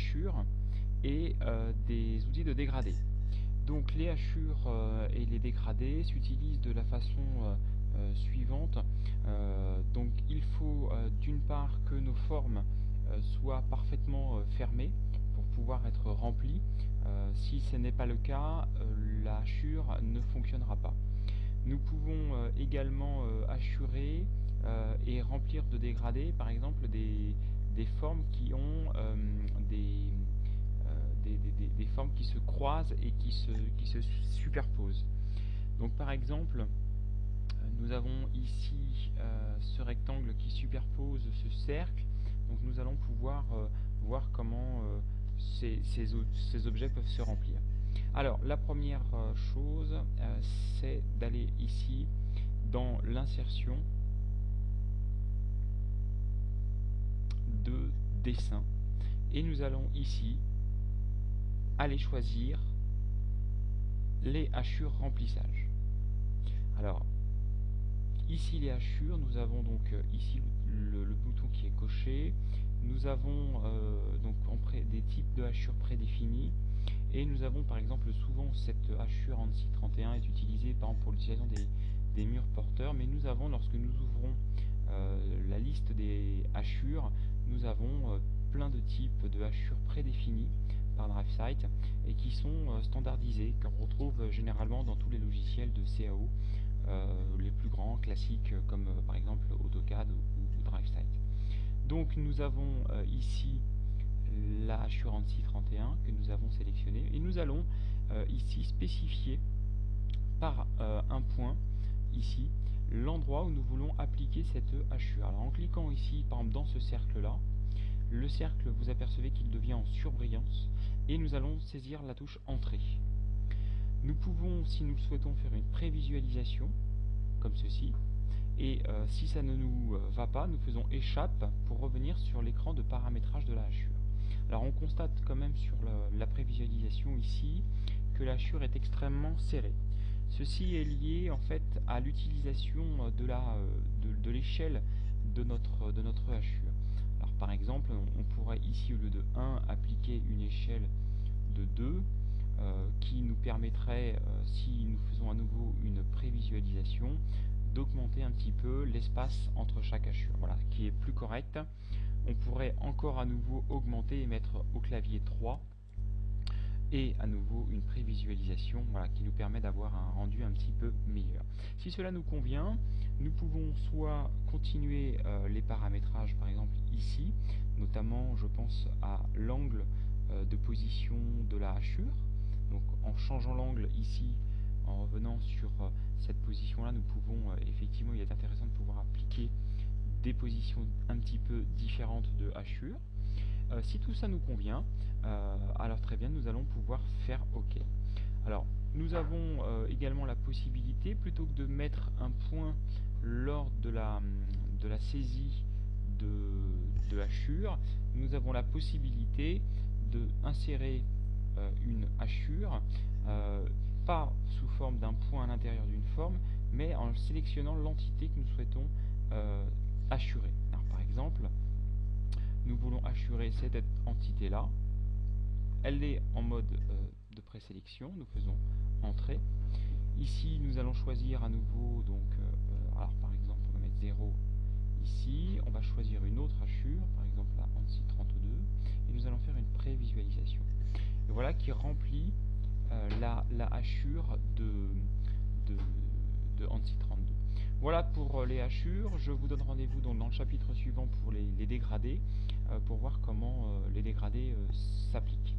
hachures et des outils de dégradés. Donc les hachures et les dégradés s'utilisent de la façon suivante. Donc il faut d'une part que nos formes soient parfaitement fermées pour pouvoir être remplies. Si ce n'est pas le cas, la hachure ne fonctionnera pas. Nous pouvons également hachurer et remplir de dégradés, par exemple des formes qui ont des formes qui se croisent et qui se superposent. Donc par exemple, nous avons ici ce rectangle qui superpose ce cercle. Donc nous allons pouvoir voir comment ces objets peuvent se remplir. Alors la première chose, c'est d'aller ici dans l'insertion de dessin et nous allons ici aller choisir les hachures remplissage. Alors ici les hachures, nous avons donc ici le bouton qui est coché, nous avons donc des types de hachures prédéfinis et nous avons par exemple souvent cette hachure ANSI 31 est utilisée par exemple pour l'utilisation des murs porteurs, mais nous avons lorsque nous ouvrons la liste des hachures, nous avons plein de types de hachures prédéfinis par DriveSight et qui sont standardisés, qu'on retrouve généralement dans tous les logiciels de CAO les plus grands classiques comme par exemple AutoCAD ou DriveSight. Donc nous avons ici la hachure ANSI 31 que nous avons sélectionnée et nous allons ici spécifier par un point ici l'endroit où nous voulons appliquer cette hachure. Alors en cliquant ici par exemple dans ce cercle là, le cercle, vous apercevez qu'il devient en surbrillance et nous allons saisir la touche entrée. Nous pouvons, si nous souhaitons, faire une prévisualisation comme ceci et si ça ne nous va pas, nous faisons échappe pour revenir sur l'écran de paramétrage de la hachure. Alors on constate quand même sur la prévisualisation ici que la hachure est extrêmement serrée. Ceci est lié en fait à l'utilisation de l'échelle de notre hachure. Alors par exemple, on pourrait ici au lieu de 1 appliquer une échelle de 2 qui nous permettrait, si nous faisons à nouveau une prévisualisation, d'augmenter un petit peu l'espace entre chaque hachure. Voilà, qui est plus correct. On pourrait encore à nouveau augmenter et mettre au clavier 3 et à nouveau une prévisualisation, voilà, qui nous permet d'avoir un rendu un petit peu meilleur. Si cela nous convient, nous pouvons soit continuer les paramétrages par exemple ici, notamment je pense à l'angle de position de la hachure. Donc en changeant l'angle ici, en revenant sur cette position là, nous pouvons effectivement, il est intéressant de pouvoir appliquer des positions un petit peu différentes de hachure. Si tout ça nous convient, alors très bien, nous allons pouvoir faire OK. Alors nous avons également la possibilité, plutôt que de mettre un point lors de la saisie de hachure, nous avons la possibilité de insérer une hachure, pas sous forme d'un point à l'intérieur d'une forme, mais en sélectionnant l'entité que nous souhaitons hachurer. Alors, par exemple, nous voulons hachurer cette entité là, elle est en mode de présélection, nous faisons entrée. Ici nous allons choisir à nouveau, donc alors par exemple on va mettre 0 ici, on va choisir une autre hachure, par exemple la ANSI 32, et nous allons faire une prévisualisation. Et voilà qui remplit la hachure de ANSI 32. Voilà pour les hachures. Je vous donne rendez-vous dans le chapitre suivant pour les dégradés, pour voir comment les dégradés s'appliquent.